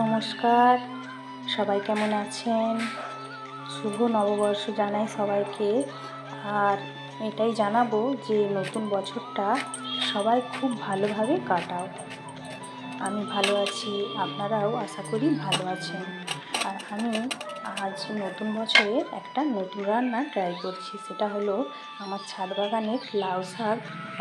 নমস্কার, সবাই কেমন আছেন? শুভ নববর্ষ জানাই সবাইকে। আর এটাই জানাবো যে নতুন বছরটা সবাই খুব ভালোভাবে কাটাও। আমি ভালো আছি, আপনারাও আশা করি ভালো আছেন। আর আমি আজ নতুন বছরে একটা নতুন রান্না ট্রাই করছি। সেটা হলো আমার ছাদ বাগানের লাউ শাক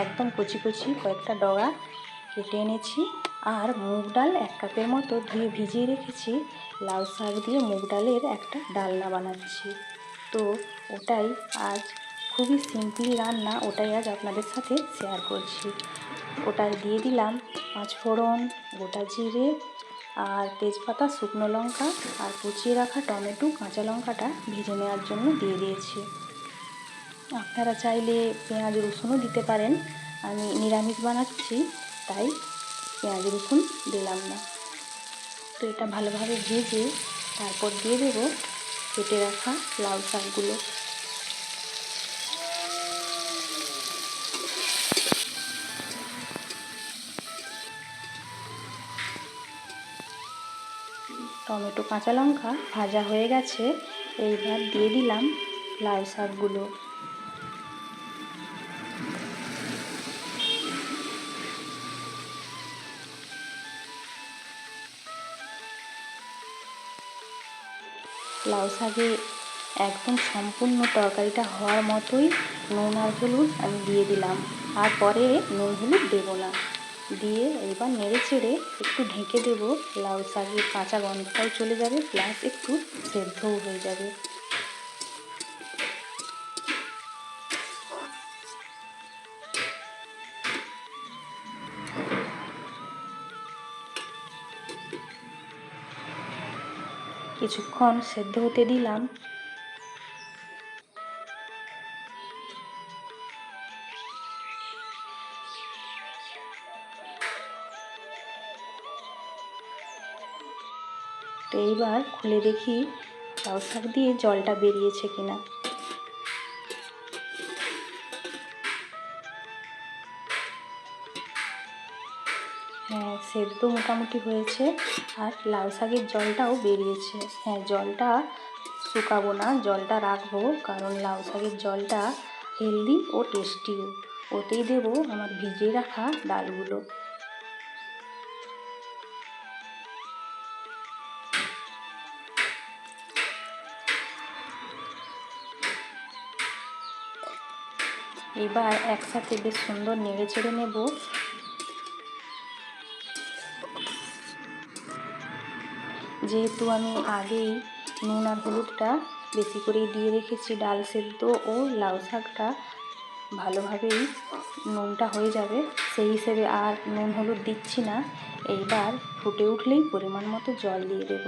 একদম কচি কচি কয়েকটা ডগা কেটে এনেছি, আর মুগ ডাল 1 কাপের মতো ধুয়ে ভিজিয়ে রেখেছি। লাউ শাক দিয়ে মুগ ডালের একটা ডালনা বানাচ্ছি। তো ওটাই আজ খুবই সিম্পলি রান্না, ওটাই আজ আপনাদের সাথে শেয়ার করছি। ওটায় দিয়ে দিলাম 5 ফোড়ন, গোটা জিরে আর তেজপাতা, শুকনো লঙ্কা আর কুচিয়ে রাখা টমেটো, কাঁচা লঙ্কাটা ভেজে নেওয়ার জন্য দিয়ে দিয়েছি। আপনারা চাইলে পেঁয়াজ রসুনও দিতে পারেন, আমি নিরামিষ বানাচ্ছি তাই পেঁয়াজ রসুন দিলাম না। তো এটা ভালোভাবে ভেজে তারপর দিয়ে দেব কেটে রাখা লাউ শাকগুলো। টমেটো, কাঁচা লঙ্কা ভাজা হয়ে গেছে, এইবার দিয়ে দিলাম লাউ শাকগুলো। লাউ শাকে একদম সম্পূর্ণ তরকারিটা হওয়ার মতোই নুন আর হলুদ আমি দিয়ে দিলাম, আর পরে নুন হলুদ দেবো না। দিয়ে এবার নেড়ে চেড়ে একটু ঢেকে দেবো, লাউ শাকের কাঁচা গন্ধটাও চলে যাবে, প্লাস একটু সেদ্ধও হয়ে যাবে। কিছুক্ষণ সেদ্ধ হতে দিলাম। তো এইবার খুলে দেখি লাউ শাক দিয়ে জলটা বেরিয়েছে কিনা। হ্যাঁ, সেদ্ধ মোটামুটি হয়েছে, আর লাউ শাকের জলটাও বেরিয়েছে। হ্যাঁ, জলটা শুকাবো না, জলটা রাখবো, কারণ লাউ শাকের জলটা হেলদি ও টেস্টিও। ওতেই দেবো আমার ভিজিয়ে রাখা ডালগুলো। এবার একসাথে বেশ সুন্দর নেড়ে চেড়ে নেব। যেহেতু আমি আগেই নুন আর হলুদটা বেশি করেই দিয়ে রেখেছি, ডাল সেদ্ধ ও লাউ শাকটা ভালোভাবেই নুনটা হয়ে যাবে, সেই হিসেবে আর নুন হলুদ দিচ্ছি না। এইবার ফুটে উঠলেই পরিমাণ মতো জল দিয়ে দেব।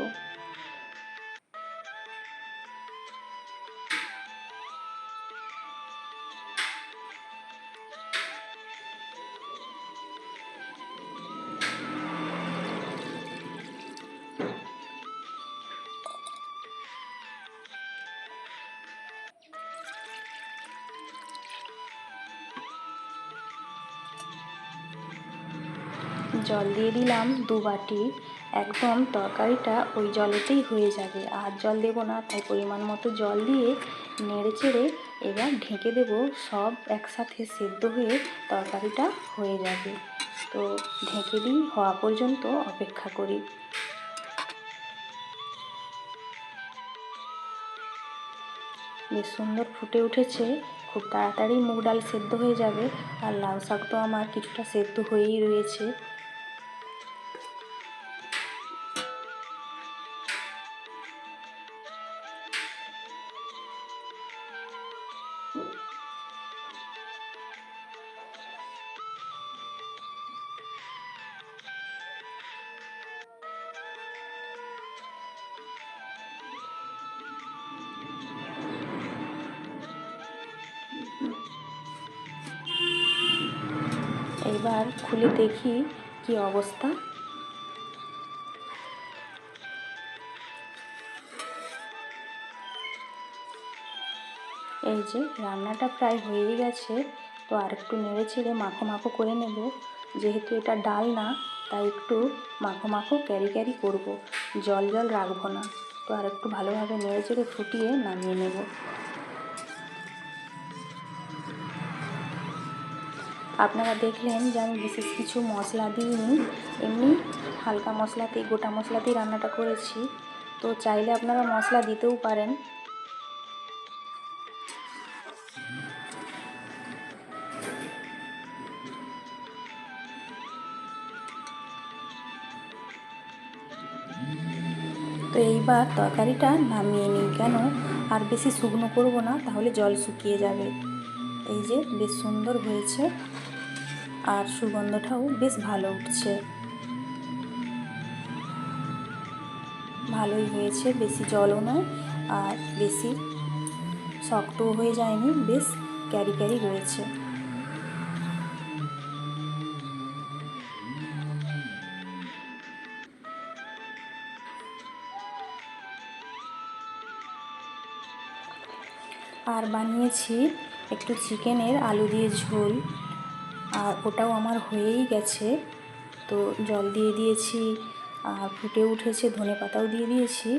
জল দিয়ে দিলাম 2 বাটি, একদম তরকারিটা ওই জলেতেই হয়ে যাবে, আর জল দেব না। তাই পরিমাণ মতো জল দিয়ে নেড়ে চেড়ে এবার ঢেকে দেব, সব একসাথে সেদ্ধ হয়ে তরকারিটা হয়ে যাবে। তো ঢেকে দিই, হওয়া পর্যন্ত অপেক্ষা করি। বেশ সুন্দর ফুটে উঠেছে, খুব তাড়াতাড়ি মুগ ডাল সেদ্ধ হয়ে যাবে, আর লাউ শাক তো আমার কিছুটা সেদ্ধ হয়েই রয়েছে। এবার খুলে দেখি কি অবস্থা। এই যে রান্নাটা প্রায় হয়েই গেছে, তো আর একটু নেড়ে চেড়ে মাখো মাখো করে নেব। যেহেতু এটা ডাল না, তাই একটু মাখো মাখো ক্যারি ক্যারি করব, জল জল রাখবো না। তো আর একটু ভালোভাবে নেড়ে চেড়ে ফুটিয়ে নামিয়ে নেব। আপনারা দেখলেন যে আমি বিশেষ কিছু মশলা দিইনি, এমনি হালকা মশলাতেই, গোটা মশলাতেই রান্নাটা করেছি। তো চাইলে আপনারা মশলা দিতেও পারেন। তো এইবার তরকারিটা নামিয়ে নিই, কেন আর বেশি শুকনো করব না, তাহলে জল শুকিয়ে যাবে। এই যে বেশ সুন্দর হয়েছে, আর সুগন্ধটাও বেশ ভালো উঠছে, ভালোই হয়েছে, বেশি জলও নয় আর বেশি শক্তও হয়ে যায়নি, বেশ ক্যারি ক্যারি রয়েছে। আর বানিয়েছি একটু চিকেনের আলু দিয়ে ঝোল, আর ওটাও আমার হয়েই গেছে। তো জল দিয়ে দিয়েছি আর ফুটে উঠেছে, ধনেপাতাও দিয়ে দিয়েছি।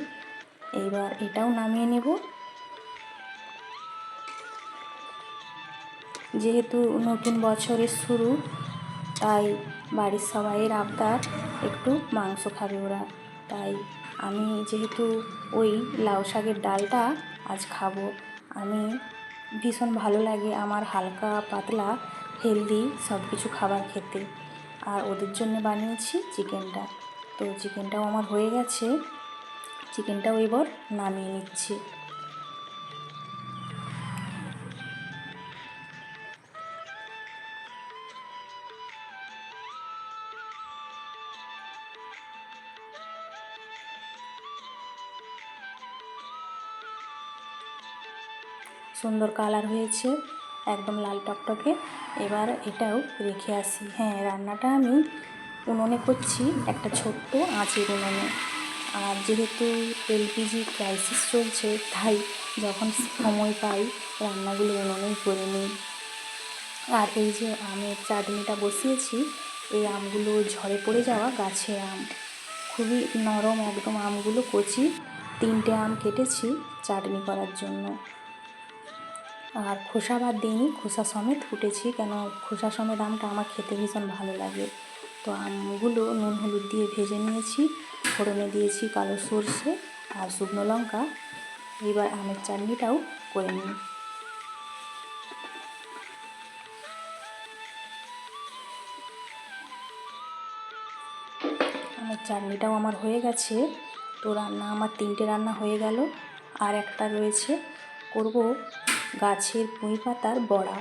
এইবার এটাও নামিয়ে নেব। যেহেতু নতুন বছরের শুরু, তাই বাড়ির সবাইয়ের আবদার একটু মাংস খাবে ওরা, তাই আমি যেহেতু ওই লাউ শাকের ডালটা আজ খাবো। আমি ভীষণ ভালো লাগে আমার হালকা পাতলা হেলদি সব কিছু খাবার খেতে, আর ওদের জন্য বানিয়েছি চিকেনটা। তো চিকেনটাও আমার হয়ে গেছে, চিকেনটাও এবার নামিয়ে নিচ্ছি। সুন্দর কালার হয়েছে, একদম লাল টকটকে। এবার এটাও রেখে আসি। হ্যাঁ, রান্নাটা আমি উনুনে করছি, একটা ছোট্ট আঁচের উনুনে। আর যেহেতু এলপিজি ক্রাইসিস চলছে, তাই যখন সময় পাই রান্নাগুলো উনুনেই করে নিই। আর এই যে আমের চাটনিটা বসিয়েছি, এই আমগুলো ঝরে পড়ে যাওয়া গাছের আম, খুবই নরম একদম আমগুলো, কচি। 3টে আম কেটেছি চাটনি করার জন্য। আর খোসা বাদ দিইনি, খোসা সমেত কুটেছি, কেন খোসা সমেত আমটা আমার খেতে ভীষণ ভালো লাগে। তো আমগুলো নুন হলুদ দিয়ে ভেজে নিয়েছি, ফোড়নে দিয়েছি কালো সর্ষে আর শুকনো লঙ্কা। এবার আমের চাটনিটাও করে নিই। আমের চাটনিটাও আমার হয়ে গেছে। তো রান্না আমার 3টে রান্না হয়ে গেল, আর একটা রয়েছে, করব গাছের পুঁই পাতার বড়া।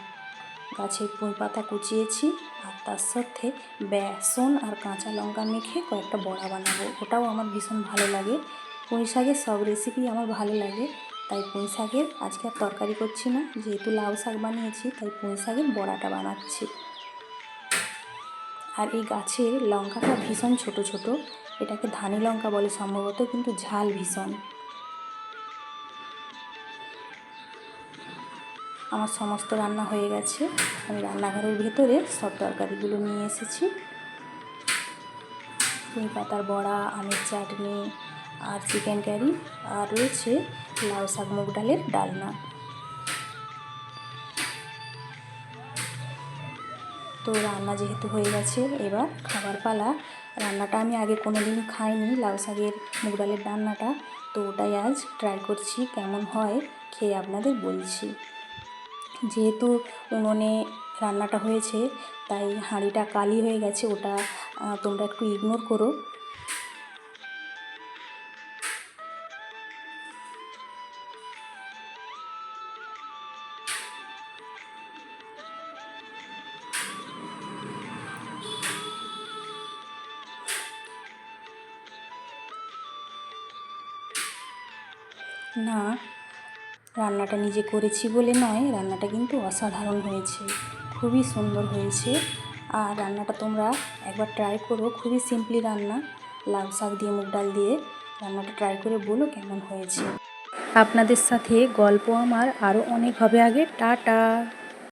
গাছের পুঁই পাতা কুচিয়েছি, আর তার সাথে বেসন আর কাঁচা লঙ্কা মেখে কয়েকটা বড়া বানাবো, ওটাও আমার ভীষণ ভালো লাগে। পুঁই শাকের সব রেসিপি আমার ভালো লাগে, তাই পুঁই শাকের আজকে আর তরকারি করছি না, যেহেতু লাউ শাক বানিয়েছি তাই পুঁই শাকের বড়াটা বানাচ্ছি। আর এই গাছের লঙ্কাটা ভীষণ ছোট ছোট, এটাকে ধানি লঙ্কা বলে সম্ভবত, কিন্তু ঝাল ভীষণ। আমার সমস্ত রান্না হয়ে গেছে, আমি রান্নাঘরের ভেতরে সব তরকারিগুলো নিয়ে এসেছি। পুঁই পাতার বড়া, আমের চাটনি আর চিকেন কারি, আর রয়েছে লাউ শাক মুগ ডালের ডালনা। তো রান্না যেহেতু হয়ে গেছে, এবার খাবার পালা। রান্নাটা আমি আগে কোনো দিনই খাইনি, লাউ শাকের মুগ ডালের ডালনাটা, তো ওটাই আজ ট্রাই করছি, কেমন হয় খেয়ে আপনাদের বলছি। যেহেতু উনুনে রান্নাটা হয়েছে, তাই হাঁড়িটা কালি হয়ে গেছে, ওটা তোমরা একটু ইগনোর করো। না, রান্নাটা নিজে করেছি বলে নয়, রান্নাটা কিন্তু অসাধারণ হয়েছে, খুবই সুন্দর হয়েছে। আর রান্নাটা তোমরা একবার ট্রাই করো, খুবই সিম্পলি রান্না, লাউ শাক দিয়ে মুগ ডাল দিয়ে। রান্নাটা ট্রাই করে বলো কেমন হয়েছে। আপনাদের সাথে গল্প আমার আরও অনেক হবে আগে। টাটা।